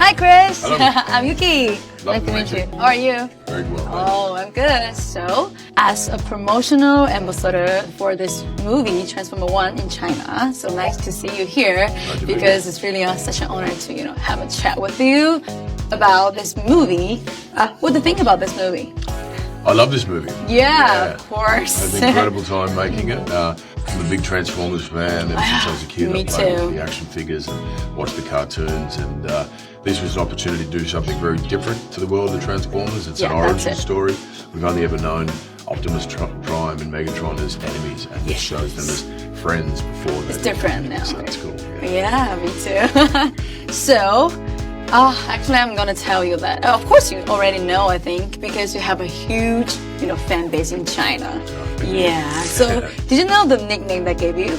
Hi, Chris. Hello. I'm Yuqi. Nice to meet you. How are you? Very well. Oh, I'm good. So, as a promotional ambassador for this movie, Transformer 1 in China, so nice to see you here because it's really such an honor to, have a chat with you about this movie. What do you think about this movie? I love this movie. Yeah, of course. I had an incredible time making it. I'm a big Transformers fan ever since I was a kid. Me I played too. with the action figures and watched the cartoons, and this was an opportunity to do something very different to the world of the Transformers. It's an origin story. We've only ever known Optimus Prime and Megatron as enemies, and this shows them as friends before that. It's different now. So that's cool. Yeah, me too. So, actually, I'm gonna tell you that. Of course, you already know, I think, because you have a huge, fan base in China. Yeah. So, did you know the nickname they gave you?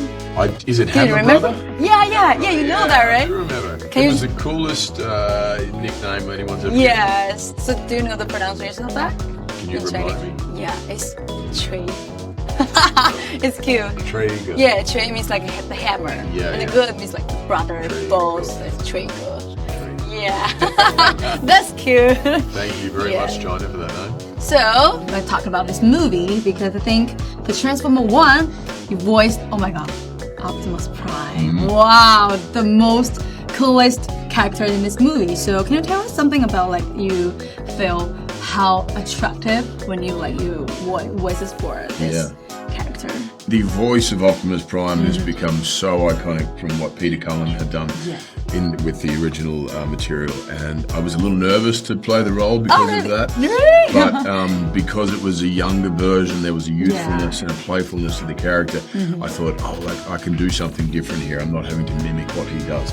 Is it Do you Hammer remember? Brother? Yeah, you know that, right? I do remember. Can It you- was the coolest nickname anyone's ever Yes. So, do you know the pronunciation of that? Can you In remind Chinese? me? Yeah, it's Chui. It's cute. Trigger. Yeah, Chui means like the hammer. Yeah, And yeah. the good means like brother, Trigger. boss. It's Chui. Yeah. That's cute. Thank you very much, China, for that name. So, I'm going to talk about this movie because I think the Transformer 1, you voiced, oh my god, Optimus Prime. Wow, the most coolest character in this movie. So, can you tell us something about you feel how attractive when you voices for this character? The voice of Optimus Prime has become so iconic from what Peter Cullen had done with the original material, and I was a little nervous to play the role because of that. Really? But because it was a younger version, there was a youthfulness and a playfulness to the character. I thought, I can do something different here. I'm not having to mimic what he does.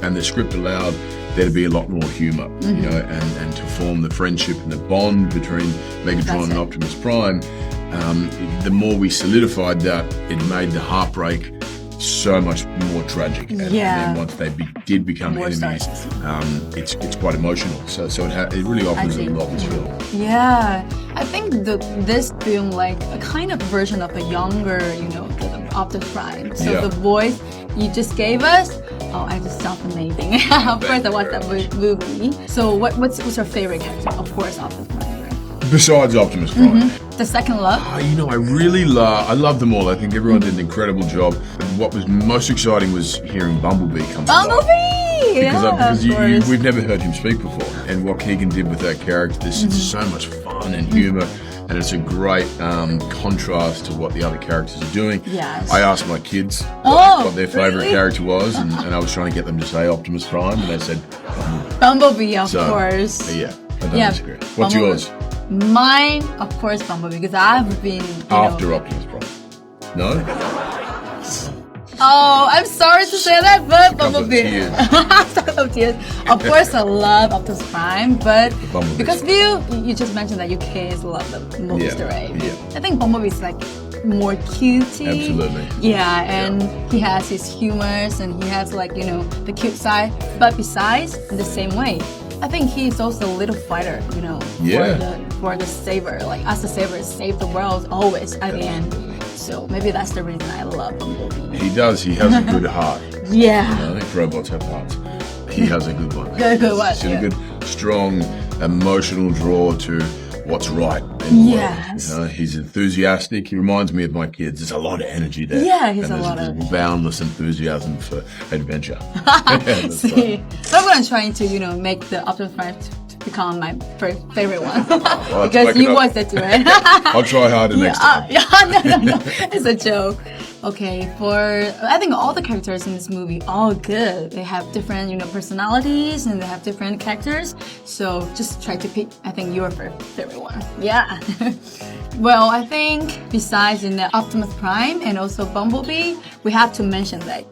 And the script allowed there to be a lot more humor, and to form the friendship and the bond between Megatron and Optimus Prime. The more we solidified that, it made the heartbreak so much more tragic. And then once they did become More enemies, stars. it's quite emotional. So it really offers a lot of thrill. Yeah, I think this film a kind of version of a younger, the Optimus Prime. So the voice you just gave us, I just sounds amazing. Of course, I watched that movie. So what's your favorite character? Of course, Optimus Prime. Right? Besides Optimus Prime. The second love. I love them all. I think everyone did an incredible job. What was most exciting was hearing Bumblebee come to life. Because we've never heard him speak before. And what Keegan did with that character, there's so much fun and humor, and it's a great contrast to what the other characters are doing. Yes. I asked my kids what their favorite character was, and I was trying to get them to say Optimus Prime, and they said Bumblebee, of course. Yeah, I don't disagree. What's Bumblebee. yours? Mine, of course, Bumblebee, because I've been After Optimus Prime. No? Oh, I'm sorry to say that, but Bumblebee. Couple of Tears. Of course, I love Optimus Prime, but Bumblebee. because you just mentioned that you kids love the most, right? Yeah. I think Bumblebee's more cutesy. Absolutely. Yeah, and he has his humors and he has the cute side. But besides, in the same way, I think he's also a little fighter, for the saver. As the saver, save the world always at the end. So maybe that's the reason I love Bumblebee. He does. He has a good heart. Yeah. I think robots have hearts. He has a good one. Good one. He's got a good, strong, emotional draw to what's right in the world. He's enthusiastic. He reminds me of my kids. There's a lot of energy there. Yeah, he's and a lot there's of boundless enthusiasm for adventure. See, so I'm gonna try to make the Optimus Prime to become my favorite one because you voiced it too, right? I'll try harder next time. No, it's a joke. Okay, I think all the characters in this movie all good. They have different personalities and they have different characters. So just try to pick. I think your favorite one. Yeah. Well, I think besides Optimus Prime and also Bumblebee, we have to mention a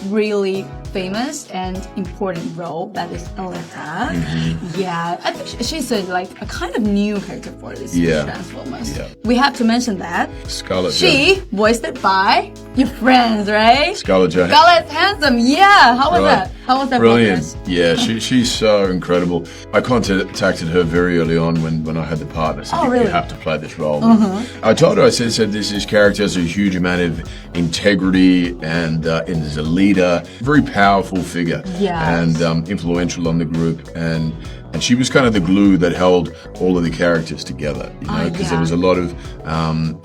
really famous and important role that is Aletta. Yeah, I think she's a kind of new character for this Transformers. Yeah. We have to mention that Scarlett. she voiced it by your friends, right? Scarlett Johansson. Scarlett Handsome. Yeah, how was that? How was that Brilliant. process? Yeah, she's so incredible. I contacted her very early on when I had the part. I said, really? You have to play this role. I told her, I said this character has a huge amount of integrity and is a leader, very powerful figure, Yes. and influential on the group. And she was kind of the glue that held all of the characters together, you know, because there was a lot of,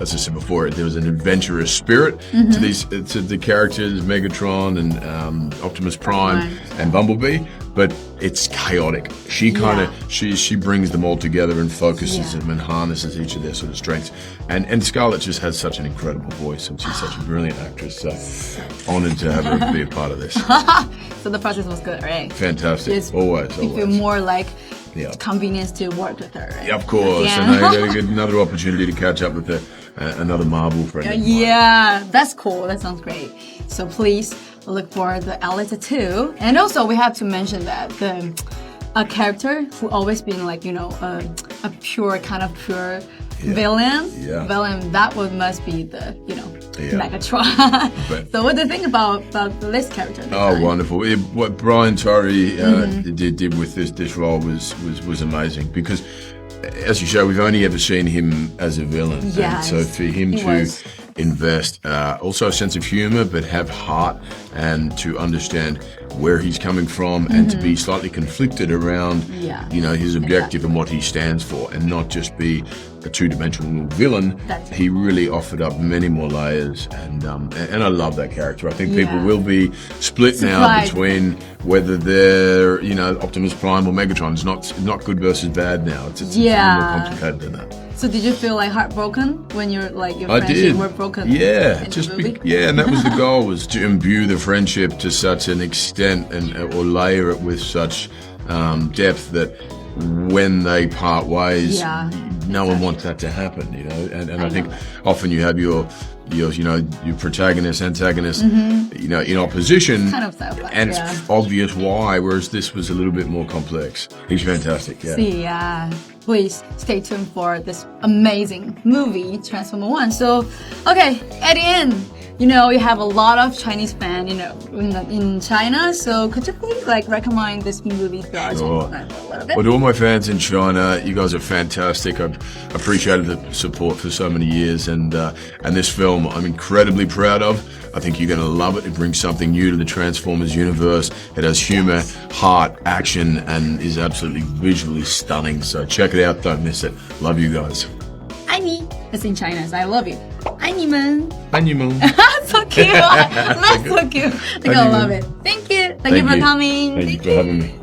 as I said before, there was an adventurous spirit to the characters, Megatron and Optimus Prime and Bumblebee, but it's chaotic. She kind of she brings them all together and focuses them and harnesses each of their sort of strengths. And Scarlett just has such an incredible voice, and she's such a brilliant actress. So honored to have her be a part of this. So the process was good, right? Fantastic. Just Always. You feel more like Yeah. convenience to work with her, right? Yeah, of course. Yeah. And I get another opportunity to catch up with another Marvel friend. of mine. Yeah, that's cool. That sounds great. So please look for the I-DLE 2. And also we have to mention that a character who always been like, you know, a pure villain. Yeah. Villain, that one must be the, you know, Megatron. But- So what do you think about this character? Oh, wonderful! What Brian Torrey did with this role was amazing, because, as you show, we've only ever seen him as a villain. Yes, and so for him he to was. invest also a sense of humor, but have heart, and to understand where he's coming from, and to be slightly conflicted around, you know, his objective and what he stands for, and not just be a two-dimensional villain. He really offered up many more layers, and I love that character. I think people will be split now between whether they're, you know, Optimus Prime or Megatron. It's not good versus bad now. It's a little more complicated than that. So did you feel like heartbroken when your I friendship did. were broken? Yeah, in the movie? and that was the goal, was to imbue the friendship to such an extent or layer it with such depth that when they part ways, no one wants that to happen, you know. And I think often you have your protagonist, antagonist, you know, in opposition, Kind of sci-fi, and it's obvious why. Whereas this was a little bit more complex. He's fantastic. Yeah. Yeah. Please stay tuned for this amazing movie, Transformer 1. So, okay, at the end, you know, you have a lot of Chinese fans, you know, in China. So, could you please recommend this movie to our Chinese fans a little bit? Well, to all my fans in China, you guys are fantastic. I've appreciated the support for so many years, and this film I'm incredibly proud of. I think you're going to love it. It brings something new to the Transformers universe. It has humor, heart, action, and is absolutely visually stunning. So check it out. Don't miss it. Love you guys. 爱你 That's in Chinese. I love you. 爱你们 And you, Moon. So cute. That's so cute. I think I love it. Thank you. Thank you for coming. Thank you for having me.